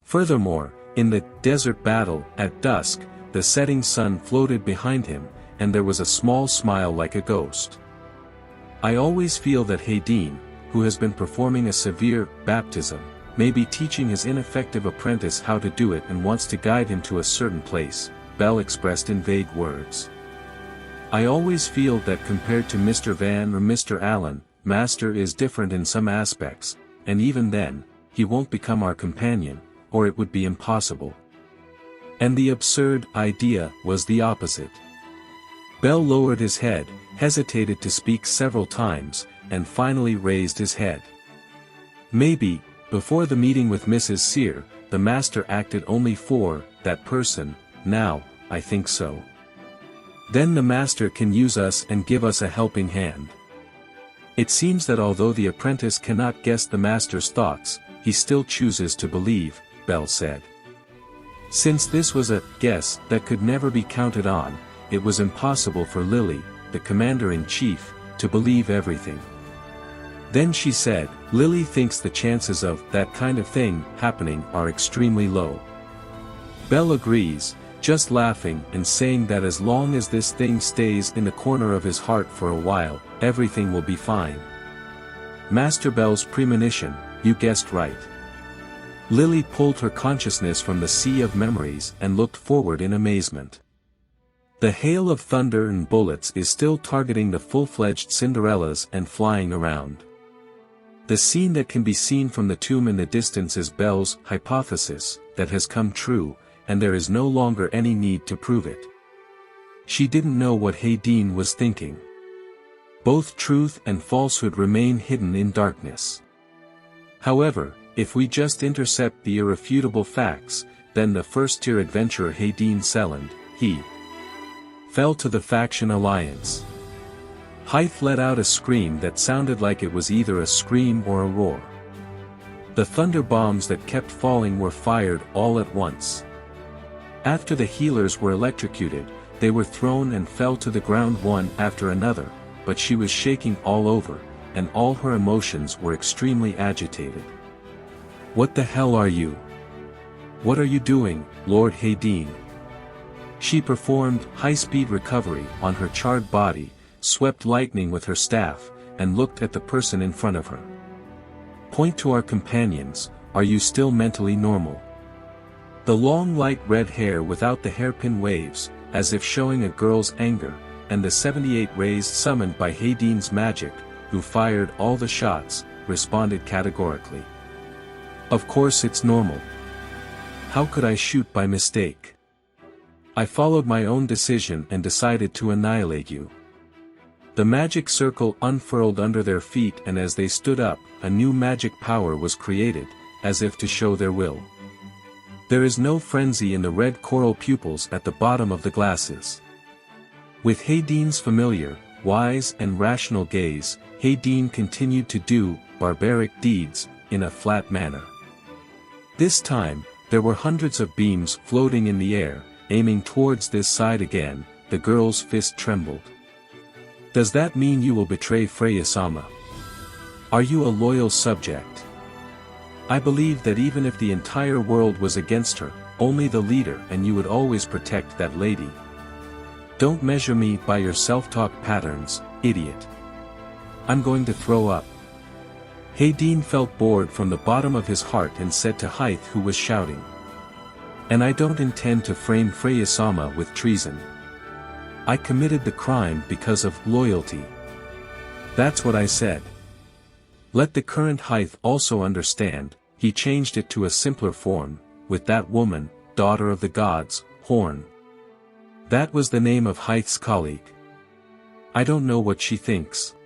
Furthermore, in the desert battle, at dusk, the setting sun floated behind him, and there was a small smile like a ghost. I always feel that Hedin, who has been performing a severe baptism, may be teaching his ineffective apprentice how to do it and wants to guide him to a certain place, Bell expressed in vague words. I always feel that compared to Mr. Van or Mr. Allen, Master is different in some aspects, and even then, he won't become our companion, or it would be impossible. And the absurd idea was the opposite. Bell lowered his head, hesitated to speak several times, and finally raised his head. Maybe, before the meeting with Mrs. Sear, the Master acted only for that person. Now, I think so. Then the Master can use us and give us a helping hand. It seems that although the apprentice cannot guess the Master's thoughts, he still chooses to believe, Bell said. Since this was a guess that could never be counted on, it was impossible for Lily, the Commander-in-Chief, to believe everything. Then she said, Lily thinks the chances of that kind of thing happening are extremely low. Bell agrees, just laughing and saying that as long as this thing stays in the corner of his heart for a while, everything will be fine. Master Bell's premonition, you guessed right. Lily pulled her consciousness from the sea of memories and looked forward in amazement. The hail of thunder and bullets is still targeting the full-fledged Cinderellas and flying around. The scene that can be seen from the tomb in the distance is Bell's hypothesis that has come true, and there is no longer any need to prove it. She didn't know what Hedin was thinking. Both truth and falsehood remain hidden in darkness. However, if we just intercept the irrefutable facts, then the first-tier adventurer Hedin Selland, he fell to the faction alliance. Hythe let out a scream that sounded like it was either a scream or a roar. The thunder bombs that kept falling were fired all at once. After the healers were electrocuted, they were thrown and fell to the ground one after another, but she was shaking all over, and all her emotions were extremely agitated. What the hell are you? What are you doing, Lord Hedin? She performed high-speed recovery on her charred body, swept lightning with her staff, and looked at the person in front of her. Point to our companions, are you still mentally normal? The long light red hair without the hairpin waves, as if showing a girl's anger, and the 78 rays summoned by Hedin's magic, who fired all the shots, responded categorically. Of course it's normal. How could I shoot by mistake? I followed my own decision and decided to annihilate you. The magic circle unfurled under their feet, and as they stood up, a new magic power was created, as if to show their will. There is no frenzy in the red coral pupils at the bottom of the glasses. With Hedin's familiar, wise and rational gaze, Hedin continued to do barbaric deeds in a flat manner. This time, there were hundreds of beams floating in the air, aiming towards this side again. The girl's fist trembled. Does that mean you will betray Freya-sama? Are you a loyal subject? I believe that even if the entire world was against her, only the leader and you would always protect that lady. Don't measure me by your self-talk patterns, idiot. I'm going to throw up. Hedin felt bored from the bottom of his heart and said to Hythe, who was shouting. And I don't intend to frame Freya-sama with treason. I committed the crime because of loyalty. That's what I said. Let the current Hythe also understand. He changed it to a simpler form, with that woman, daughter of the gods, Horn. That was the name of Hythe's colleague. I don't know what she thinks.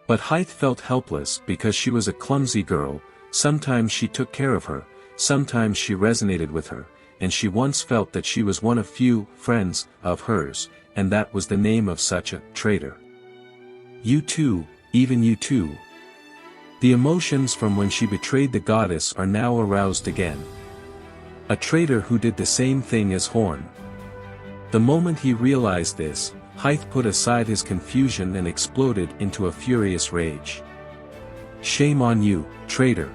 But Hythe felt helpless because she was a clumsy girl. Sometimes she took care of her, sometimes she resonated with her, and she once felt that she was one of few friends of hers, and that was the name of such a traitor. You too, even you too. The emotions from when she betrayed the goddess are now aroused again. A traitor who did the same thing as Horn. The moment he realized this, Hythe put aside his confusion and exploded into a furious rage. Shame on you, traitor.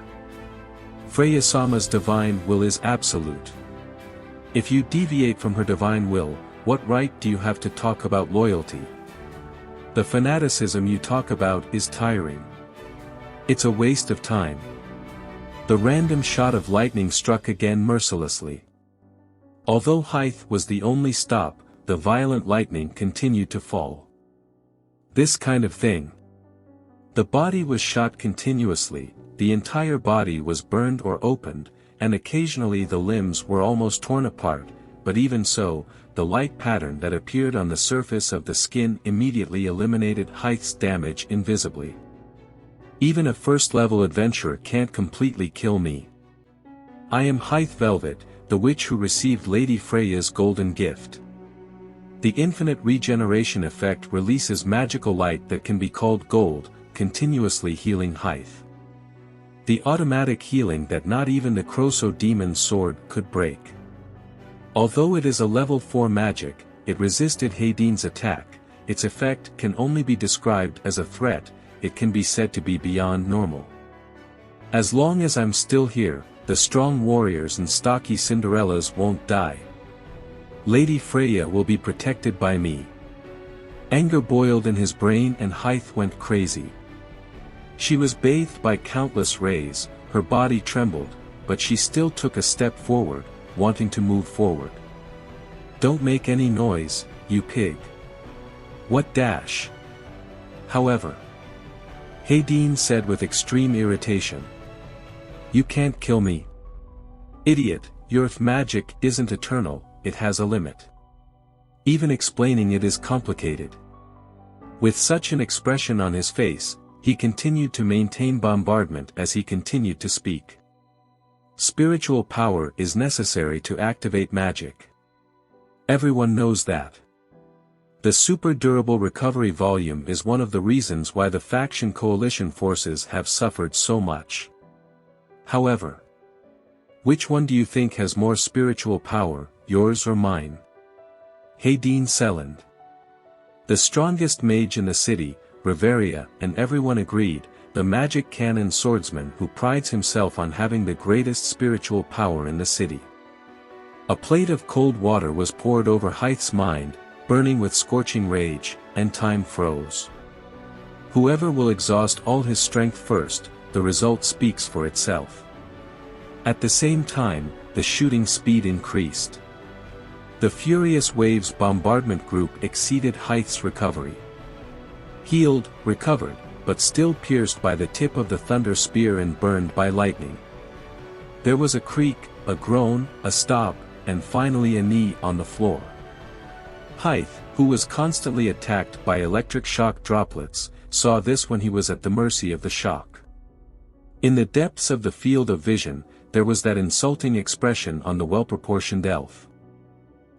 Freya-sama's divine will is absolute. If you deviate from her divine will, what right do you have to talk about loyalty? The fanaticism you talk about is tiring. It's a waste of time. The random shot of lightning struck again mercilessly. Although height was the only stop, the violent lightning continued to fall. This kind of thing. The body was shot continuously, the entire body was burned or opened, and occasionally the limbs were almost torn apart, but even so, the light pattern that appeared on the surface of the skin immediately eliminated Height's damage invisibly. Even a first-level adventurer can't completely kill me. I am Height Velvet, the witch who received Lady Freya's golden gift. The infinite regeneration effect releases magical light that can be called gold, continuously healing Height. The automatic healing that not even the Croso demon's sword could break. Although it is a level 4 magic, it resisted Hedin's attack. Its effect can only be described as a threat. It can be said to be beyond normal. As long as I'm still here, the strong warriors and stocky Cinderellas won't die. Lady Freya will be protected by me. Anger boiled in his brain and Height went crazy. She was bathed by countless rays, her body trembled, but she still took a step forward, wanting to move forward. Don't make any noise, you pig. What dash? However, Hedin said with extreme irritation. You can't kill me. Idiot, your magic isn't eternal, it has a limit. Even explaining it is complicated. With such an expression on his face, he continued to maintain bombardment as he continued to speak. Spiritual power is necessary to activate magic. Everyone knows that. The super durable recovery volume is one of the reasons why the faction coalition forces have suffered so much. However, which one do you think has more spiritual power, yours or mine? Hedin Selland. The strongest mage in the city, Riveria, and everyone agreed, the magic cannon swordsman who prides himself on having the greatest spiritual power in the city. A plate of cold water was poured over Height's mind, burning with scorching rage, and time froze. Whoever will exhaust all his strength first, the result speaks for itself. At the same time, the shooting speed increased. The furious wave's bombardment group exceeded Height's recovery. Healed, recovered, but still pierced by the tip of the thunder spear and burned by lightning. There was a creak, a groan, a stop, and finally a knee on the floor. Height, who was constantly attacked by electric shock droplets, saw this when he was at the mercy of the shock. In the depths of the field of vision, there was that insulting expression on the well-proportioned elf.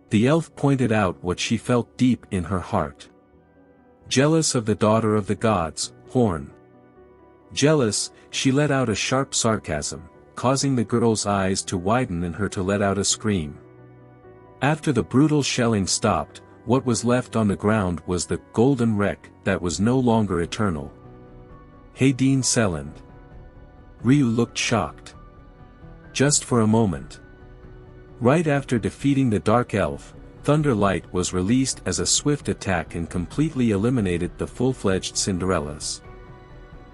The elf pointed out what she felt deep in her heart. Jealous of the daughter of the gods, Horn. Jealous, she let out a sharp sarcasm, causing the girl's eyes to widen and her to let out a scream. After the brutal shelling stopped, what was left on the ground was the golden wreck that was no longer eternal. Hedin Selland. Ryu looked shocked. Just for a moment. Right after defeating the Dark Elf, Thunder Light was released as a swift attack and completely eliminated the full-fledged Cinderellas.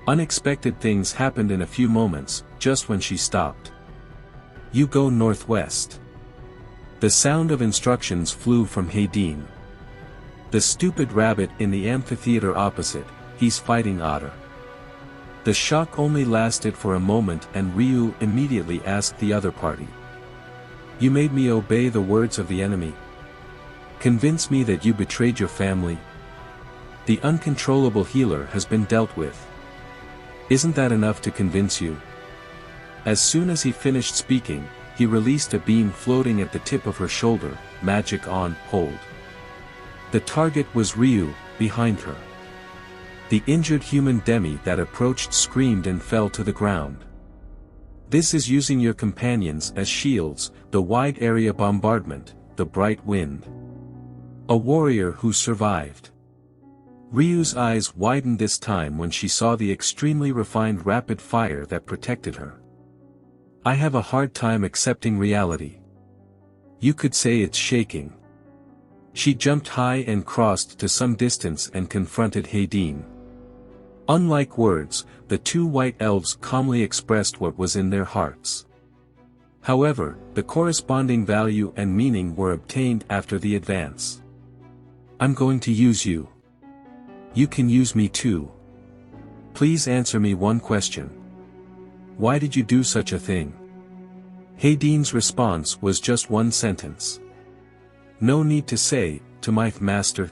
Unexpected things happened in a few moments, just when she stopped. You go northwest. The sound of instructions flew from Hedin. The stupid rabbit in the amphitheater opposite, he's fighting Otter. The shock only lasted for a moment and Ryu immediately asked the other party. You made me obey the words of the enemy. Convince me that you betrayed your family. The uncontrollable healer has been dealt with. Isn't that enough to convince you? As soon as he finished speaking, he released a beam floating at the tip of her shoulder, magic on hold. The target was Ryu, behind her. The injured human demi that approached screamed and fell to the ground. This is using your companions as shields, the wide area bombardment, the bright wind. A warrior who survived. Ryu's eyes widened this time when she saw the extremely refined rapid fire that protected her. I have a hard time accepting reality. You could say it's shaking. She jumped high and crossed to some distance and confronted Hedin. Unlike words, the two white elves calmly expressed what was in their hearts. However, the corresponding value and meaning were obtained after the advance. I'm going to use you. You can use me too. Please answer me one question. Why did you do such a thing? Hedin's response was just one sentence. No need to say, to my master,